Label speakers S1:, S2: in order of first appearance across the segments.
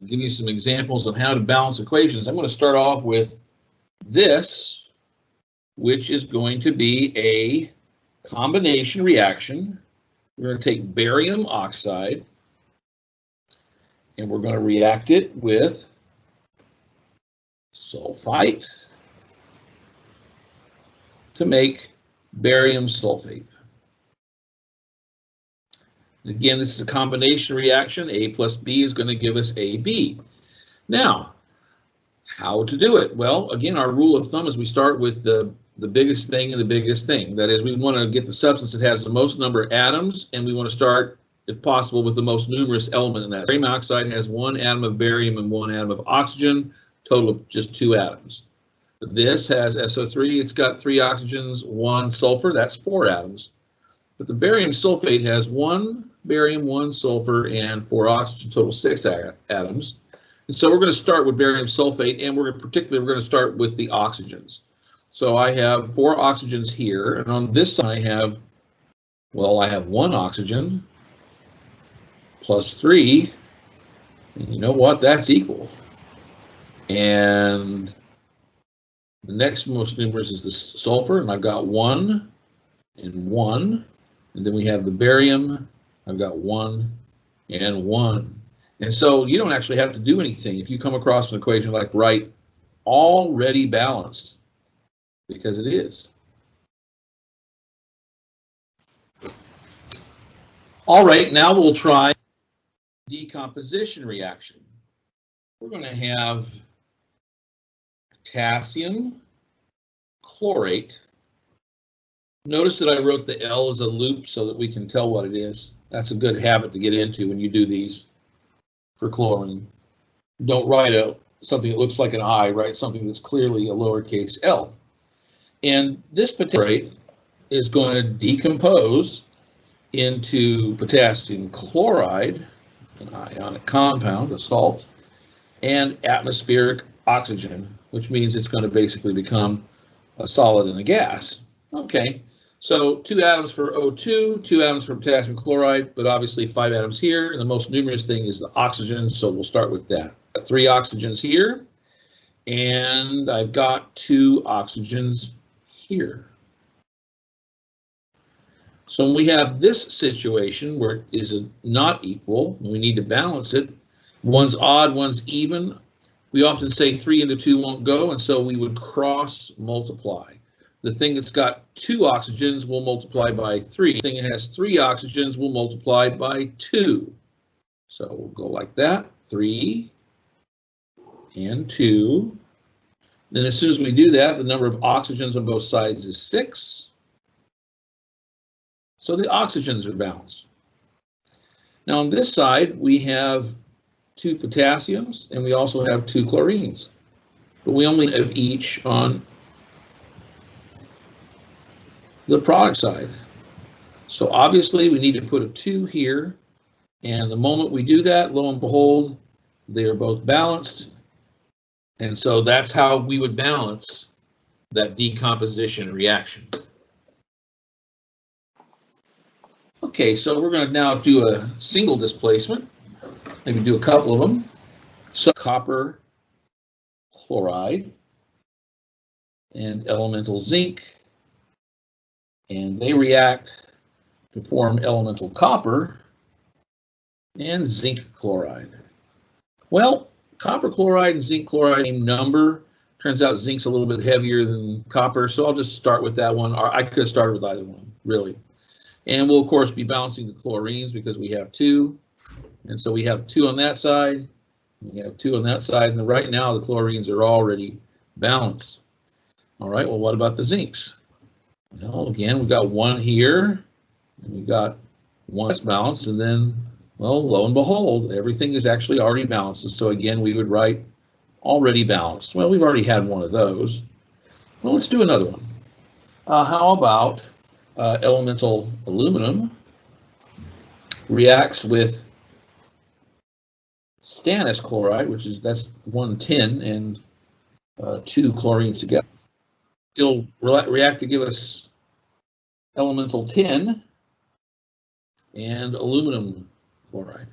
S1: give you some examples on how to balance equations. I'm going to start off with this, which is going to be a combination reaction. We're going to take barium oxide and we're going to react it with sulfite to make barium sulfate. Again, this is a combination reaction. A plus B is going to give us AB. Now, how to do it? Well, again, our rule of thumb is we start with the biggest thing and the biggest thing. That is, we want to get the substance that has the most number of atoms, and we want to start, if possible, with the most numerous element in that. Barium oxide has 1 atom of barium and 1 atom of oxygen, total of just 2 atoms. This has SO3, it's got 3 oxygens, 1 sulfur, that's 4 atoms. But the barium sulfate has 1 barium, 1 sulfur, and 4 oxygen, total 6 atoms. And so we're going to start with barium sulfate, and we're going to start with the oxygens. So I have 4 oxygens here, and on this side I have 1 oxygen plus 3, and you know what? That's equal. And the next most numerous is the sulfur, and I've got 1 and 1. And then we have the barium, I've got 1 and 1. And so you don't actually have to do anything if you come across an equation like write already balanced, because it is. All right, now we'll try decomposition reaction. We're going to have potassium chlorate. Notice that I wrote the L as a loop so that we can tell what it is. That's a good habit to get into when you do these for chlorine. Don't write something that looks like an I, write something that's clearly a lowercase l. And this potassium is going to decompose into potassium chloride, an ionic compound, a salt, and atmospheric oxygen, which means it's going to basically become a solid and a gas. Okay. So 2 atoms for O2, 2 atoms for potassium chloride, but obviously 5 atoms here. And the most numerous thing is the oxygen, so we'll start with that. 3 oxygens here, and I've got 2 oxygens here. So when we have this situation where it is not equal, and we need to balance it, one's odd, one's even, we often say 3 into 2 won't go, and so we would cross multiply. The thing that's got 2 oxygens will multiply by 3. The thing that has 3 oxygens will multiply by 2. So we'll go like that, 3 and 2. Then as soon as we do that, the number of oxygens on both sides is 6. So the oxygens are balanced. Now on this side, we have 2 potassiums and we also have 2 chlorines, but we only have each on the product side. So obviously we need to put a 2 here, and the moment we do that, lo and behold, they are both balanced. And so that's how we would balance that decomposition reaction. Okay, so we're going to now do a single displacement, maybe do a couple of them. So copper chloride and elemental zinc, and they react to form elemental copper and zinc chloride. Well, copper chloride and zinc chloride, same number. Turns out zinc's a little bit heavier than copper, so I'll just start with that one. Or I could have started with either one, really. And we'll, of course, be balancing the chlorines because we have 2. And so we have 2 on that side, we have 2 on that side, and right now the chlorines are already balanced. All right, well, what about the zincs? Well, again, we've got 1 here, and we've got 1 that's balanced, and then, well, lo and behold, everything is actually already balanced. And so again, we would write already balanced. Well, we've already had one of those. Well, let's do another one. How about elemental aluminum reacts with stannous chloride, that's 1 tin and 2 chlorines together. It'll react to give us elemental tin and aluminum chloride.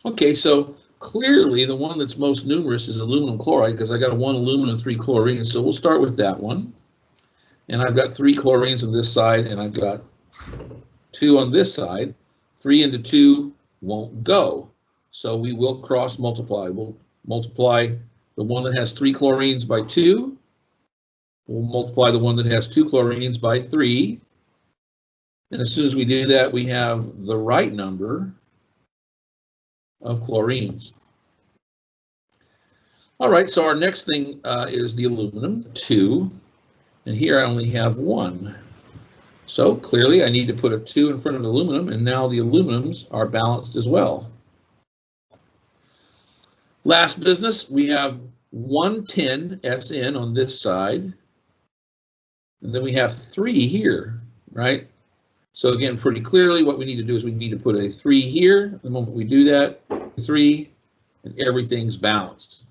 S1: Okay, so clearly the one that's most numerous is aluminum chloride because I got a 1 aluminum, 3 chlorine. So we'll start with that one. And I've got 3 chlorines on this side, and I've got 2 on this side. 3 into 2 won't go. So we will cross multiply. We'll multiply the one that has 3 chlorines by 2. We'll multiply the one that has 2 chlorines by 3. And as soon as we do that, we have the right number of chlorines. All right, so our next thing is the aluminum, 2. And here I only have 1. So clearly I need to put a 2 in front of the aluminum, and now the aluminums are balanced as well. Last business, we have 110 SN on this side. And then we have 3 here, right? So again, pretty clearly what we need to do is we need to put a 3 here. The moment we do that, 3, and everything's balanced.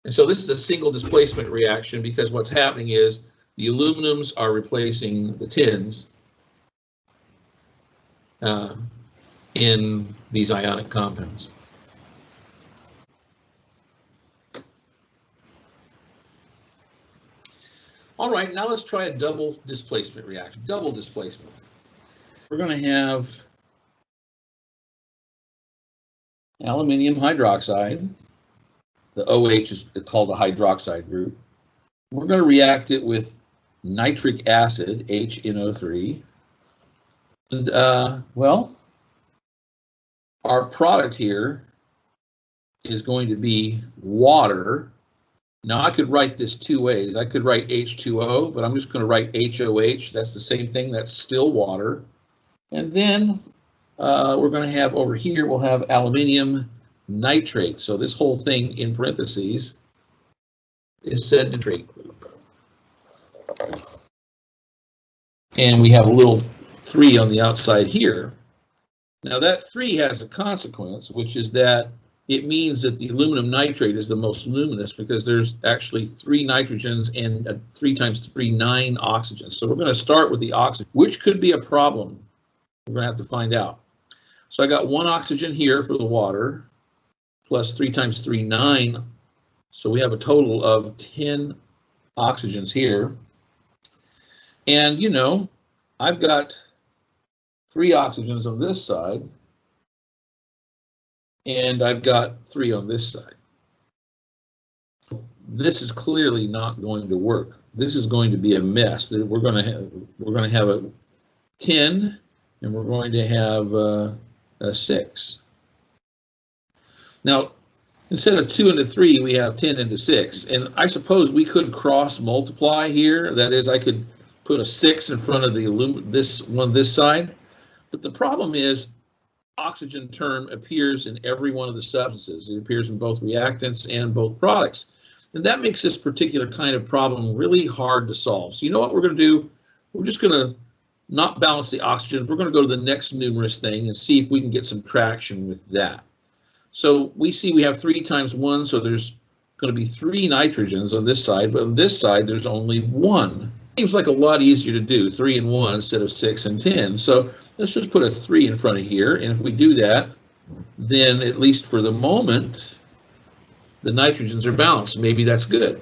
S1: And so this is a single displacement reaction because what's happening is the aluminums are replacing the tins in these ionic compounds. All right, now let's try a double displacement reaction. Double displacement. We're going to have aluminium hydroxide. The OH is called a hydroxide group. We're going to react it with nitric acid, HNO3. And, well, our product here is going to be water. Now, I could write this 2 ways. I could write H2O, but I'm just going to write HOH. That's the same thing. That's still water. And then we're going to have over here, we'll have aluminium nitrate. So this whole thing in parentheses is said nitrate group. And we have a little 3 on the outside here. Now that 3 has a consequence, which is that it means that the aluminum nitrate is the most luminous because there's actually 3 nitrogens and 3 times 3, 9 oxygens. So we're going to start with the oxygen, which could be a problem. We're going to have to find out. So I got 1 oxygen here for the water, plus 3 times 3, 9. So we have a total of 10 oxygens here. And, you know, I've got 3 oxygens on this side. And I've got 3 on this side. This is clearly not going to work. This is going to be a mess. We're going to have a 10, and we're going to have a 6. Now, instead of 2 into 3, we have 10 into 6. And I suppose we could cross multiply here. That is, I could put a 6 in front of the this side. But the problem is, oxygen term appears in every one of the substances. It appears in both reactants and both products. And that makes this particular kind of problem really hard to solve. So you know what we're going to do? We're just going to not balance the oxygen. We're going to go to the next numerous thing and see if we can get some traction with that. So we see we have 3 times 1, so there's going to be 3 nitrogens on this side, but on this side there's only 1. Seems like a lot easier to do, 3 and 1 instead of 6 and 10. So let's just put a 3 in front of here, and if we do that, then at least for the moment, the nitrogens are balanced. Maybe that's good.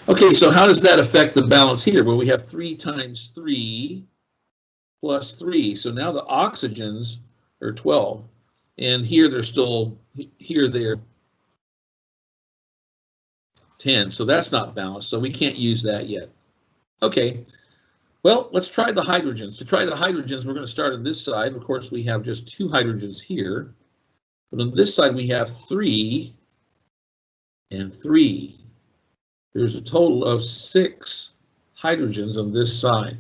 S1: Okay, so how does that affect the balance here? Well, we have 3 times 3 plus 3. So now the oxygens are 12, and here they're still, here they're 10. So that's not balanced, so we can't use that yet. Okay. Well, let's try the hydrogens. To try the hydrogens, we're going to start on this side. Of course, we have just 2 hydrogens here. But on this side, we have 3 and 3. There's a total of 6 hydrogens on this side.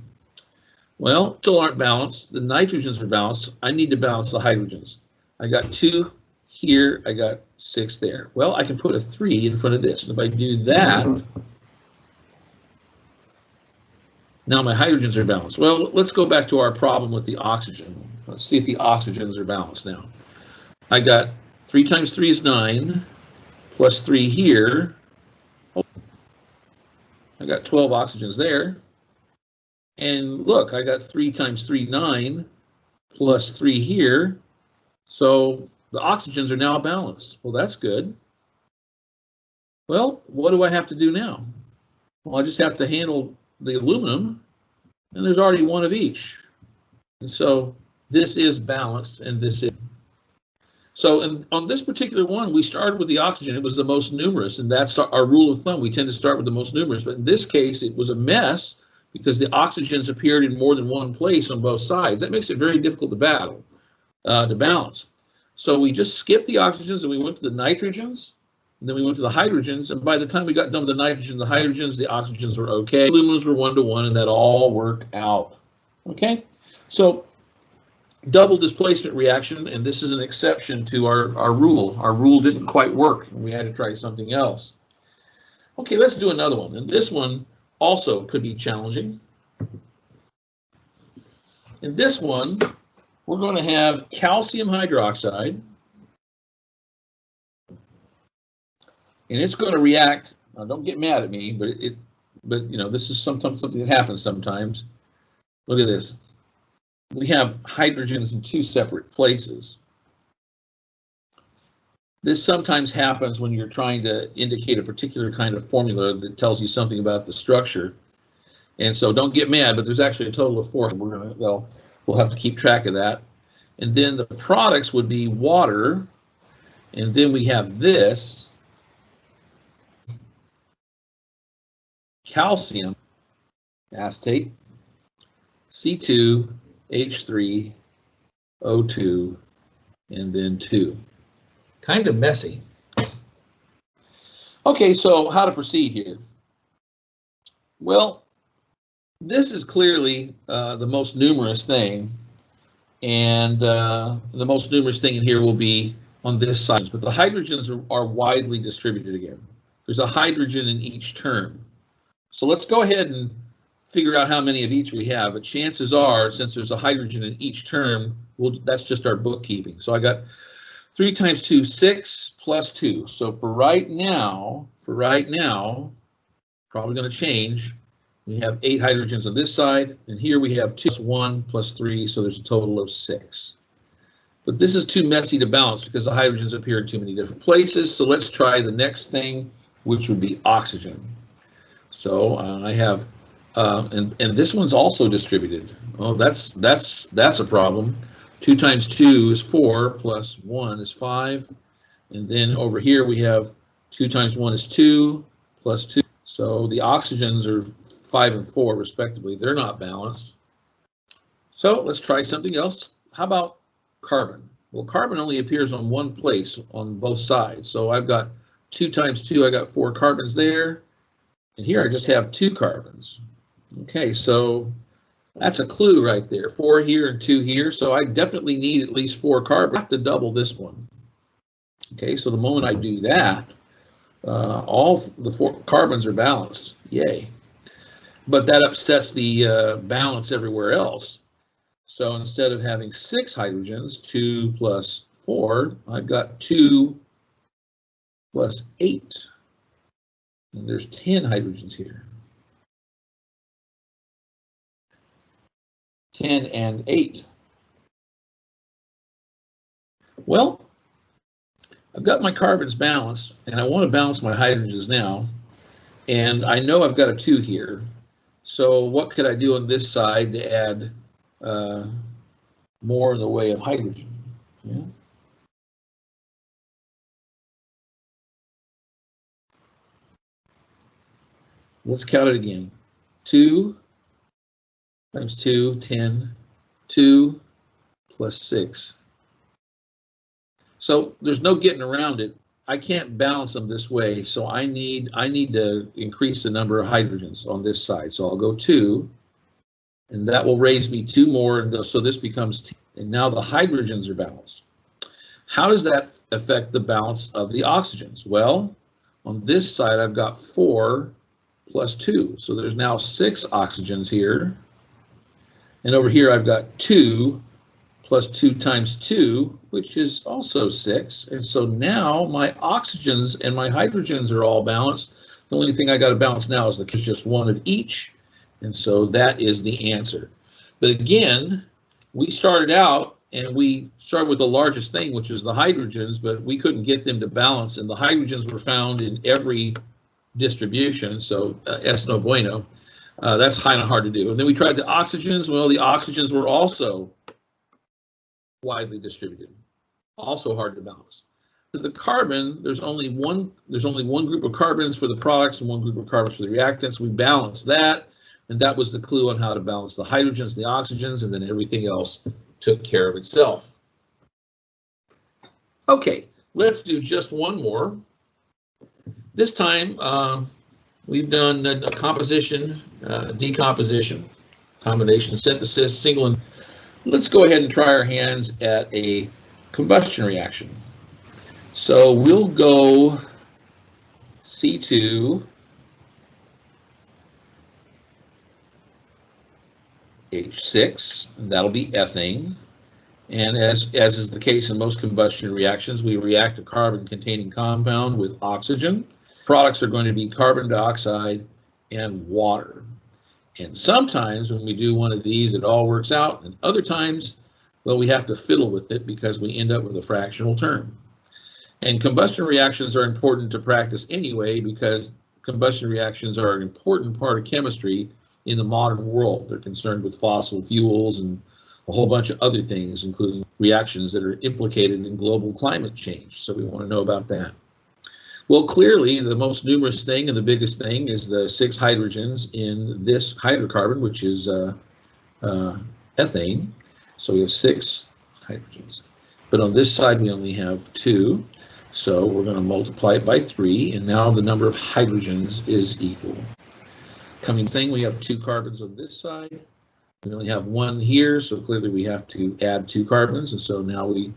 S1: Well, still aren't balanced. The nitrogens are balanced. I need to balance the hydrogens. I got 2 here. I got 6 there. Well, I can put a 3 in front of this. And if I do that, now my hydrogens are balanced. Well, let's go back to our problem with the oxygen. Let's see if the oxygens are balanced now. I got 3 times 3 is 9, plus 3 here. Oh, I got 12 oxygens there. And look, I got 3 times 3, 9, plus 3 here. So the oxygens are now balanced. Well, that's good. Well, what do I have to do now? Well, I just have to handle the aluminum, and there's already one of each. And so this is balanced, and this is. So on this particular one, we started with the oxygen. It was the most numerous, and that's our rule of thumb. We tend to start with the most numerous, but in this case, it was a mess because the oxygens appeared in more than one place on both sides. That makes it very difficult to balance. So we just skipped the oxygens, and we went to the nitrogens, and then we went to the hydrogens, and by the time we got done with the nitrogen, the hydrogens, the oxygens were okay. Aluminiums were 1-to-1, and that all worked out. Okay, so double displacement reaction, and this is an exception to our rule. Our rule didn't quite work, and we had to try something else. Okay, let's do another one, and this one also could be challenging. In this one, we're going to have calcium hydroxide, and it's going to react. Now, don't get mad at me, but you know, this is sometimes something that happens sometimes. Look at this. We have hydrogens in two separate places. This sometimes happens when you're trying to indicate a particular kind of formula that tells you something about the structure. And so don't get mad, but there's actually a total of 4. We'll have to keep track of that. And then the products would be water, and then we have this calcium acetate, C2, H3, O2, and then 2. Kind of messy. Okay, so how to proceed here? Well, this is clearly the most numerous thing, and the most numerous thing in here will be on this side, but the hydrogens are widely distributed again. There's a hydrogen in each term. So let's go ahead and figure out how many of each we have, but chances are, since there's a hydrogen in each term, that's just our bookkeeping. So I got 3 times 2, 6 plus 2. So for right now, probably going to change. We have 8 hydrogens on this side, and here we have 2 plus 1 plus 3, so there's a total of 6. But this is too messy to balance because the hydrogens appear in too many different places. So let's try the next thing, which would be oxygen. So I have, and this one's also distributed. Oh, that's a problem. 2 times 2 is 4, plus 1 is 5. And then over here we have 2 times 1 is 2, plus 2. So the oxygens are 5 and 4 respectively. They're not balanced. So let's try something else. How about carbon? Well, carbon only appears on one place on both sides. So I've got 2 times 2, I got 4 carbons there. And here I just have 2 carbons. Okay, so that's a clue right there. 4 here and 2 here. So I definitely need at least 4 carbons. I have to double this one. Okay, so the moment I do that, all the 4 carbons are balanced. Yay. But that upsets the balance everywhere else. So instead of having 6 hydrogens, 2 plus 4, I've got 2 plus 8. And there's 10 hydrogens here. 10 and 8. Well, I've got my carbons balanced, and I want to balance my hydrogens now. And I know I've got a 2 here. So what could I do on this side to add more in the way of hydrogen? Yeah. Let's count it again. 2 times 2, 10, 2 plus 6. So there's no getting around it. I can't balance them this way, so I need to increase the number of hydrogens on this side. So I'll go 2, and that will raise me 2 more, and so this becomes 10. And now the hydrogens are balanced. How does that affect the balance of the oxygens? Well, on this side I've got 4 plus 2, so there's now 6 oxygens here. And over here I've got 2 plus 2 times 2, which is also 6. And so now my oxygens and my hydrogens are all balanced. The only thing I got to balance now is just 1 of each. And so that is the answer. But again, we started out And we started with the largest thing, which is the hydrogens, but we couldn't get them to balance. And the hydrogens were found in every distribution, so es no bueno. That's kind of hard to do. And then we tried the oxygens. Well, the oxygens were also widely distributed, also hard to balance. The carbon, there's only one group of carbons for the products and one group of carbons for the reactants. We balanced that, and that was the clue on how to balance the hydrogens and the oxygens, and then everything else took care of itself. Okay, let's do just one more. This time we've done a composition, decomposition, combination, synthesis, single, and let's go ahead and try our hands at a combustion reaction. So we'll go C2 H6, and that'll be ethane. And as is the case in most combustion reactions, we react a carbon-containing compound with oxygen. Products are going to be carbon dioxide and water. And sometimes when we do one of these, it all works out, and other times, well, we have to fiddle with it because we end up with a fractional term. And combustion reactions are important to practice anyway because combustion reactions are an important part of chemistry in the modern world. They're concerned with fossil fuels and a whole bunch of other things, including reactions that are implicated in global climate change. So we want to know about that. Well, clearly, the most numerous thing and the biggest thing is the 6 hydrogens in this hydrocarbon, which is ethane. So we have 6 hydrogens. But on this side, we only have 2. So we're going to multiply it by 3, and now the number of hydrogens is equal. Coming thing, we have 2 carbons on this side. We only have 1 here, so clearly we have to add 2 carbons, and so now we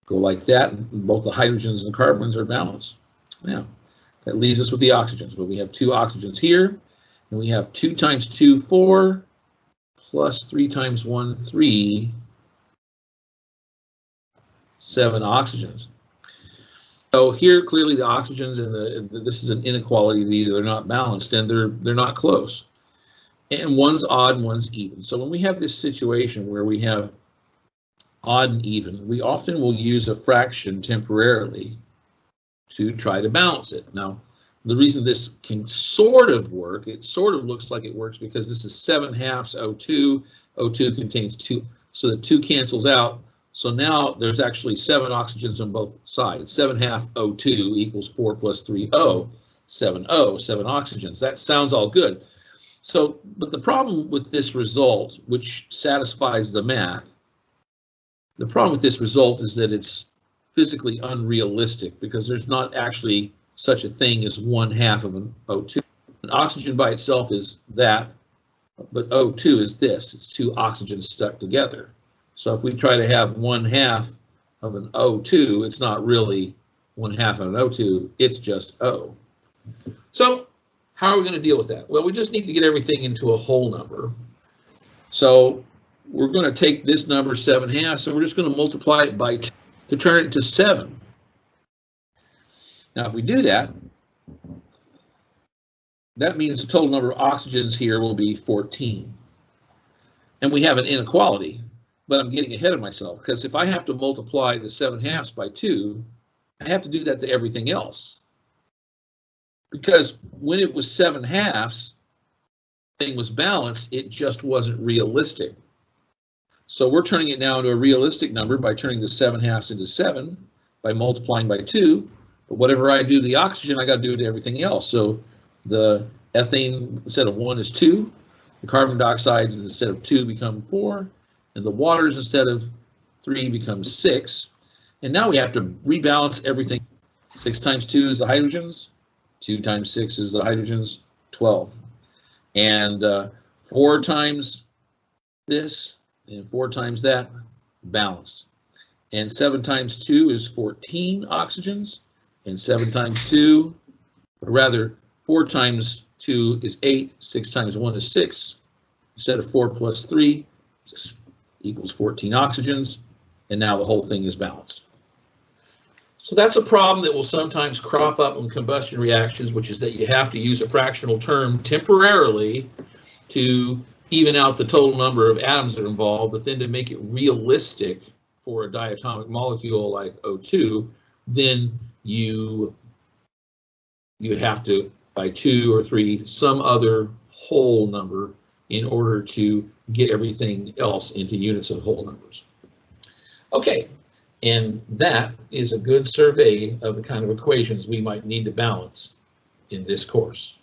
S1: go like that, and both the hydrogens and carbons are balanced. Now, that leaves us with the oxygens. Well, we have 2 oxygens here, and we have 2 times 2, 4, plus 3 times 1, 3, 7 oxygens. So here, clearly, the oxygens and this is an inequality. They're not balanced, and they're not close. And one's odd and one's even. So when we have this situation where we have odd and even, we often will use a fraction temporarily to try to balance it. Now, the reason this can sort of work, it sort of looks like it works because this is 7/2 O2. O2 contains 2, so the 2 cancels out. So now there's actually 7 oxygens on both sides. 7/2 O2 equals 4 plus 3 O, 7 O, 7 oxygens. That sounds all good. So, but the problem with this result, which satisfies the math, the problem with this result is that it's physically unrealistic because there's not actually such a thing as 1/2 of an O2. An oxygen by itself is that, but O2 is this. It's 2 oxygens stuck together. So if we try to have 1/2 of an O2, it's not really 1/2 of an O2, it's just O. So how are we going to deal with that? Well, we just need to get everything into a whole number. So we're going to take this number 7/2, so we're just going to multiply it by 2 to turn it into 7. Now if we do that, that means the total number of oxygens here will be 14. And we have an inequality. But I'm getting ahead of myself because if I have to multiply the 7/2 by 2, I have to do that to everything else. Because when it was 7/2, thing was balanced, it just wasn't realistic. So we're turning it now into a realistic number by turning the 7/2 into 7 by multiplying by 2. But whatever I do to the oxygen, I got to do it to everything else. So the ethane instead of 1 is 2. The carbon dioxides instead of 2 become 4. And the waters instead of 3 becomes 6. And now we have to rebalance everything. 6 times 2 is the hydrogens. 2 times 6 is the hydrogens, 12. And 4 times this and 4 times that, balanced. And 7 times 2 is 14 oxygens. And 7 times 2, or rather 4 times 2 is 8. 6 times 1 is 6. Instead of 4 plus 3, 6 equals 14 oxygens, and now the whole thing is balanced. So that's a problem that will sometimes crop up in combustion reactions, which is that you have to use a fractional term temporarily to even out the total number of atoms that are involved, but then to make it realistic, for a diatomic molecule like O2, then you have to, by 2 or 3, some other whole number in order to get everything else into units of whole numbers. Okay, and that is a good survey of the kind of equations we might need to balance in this course.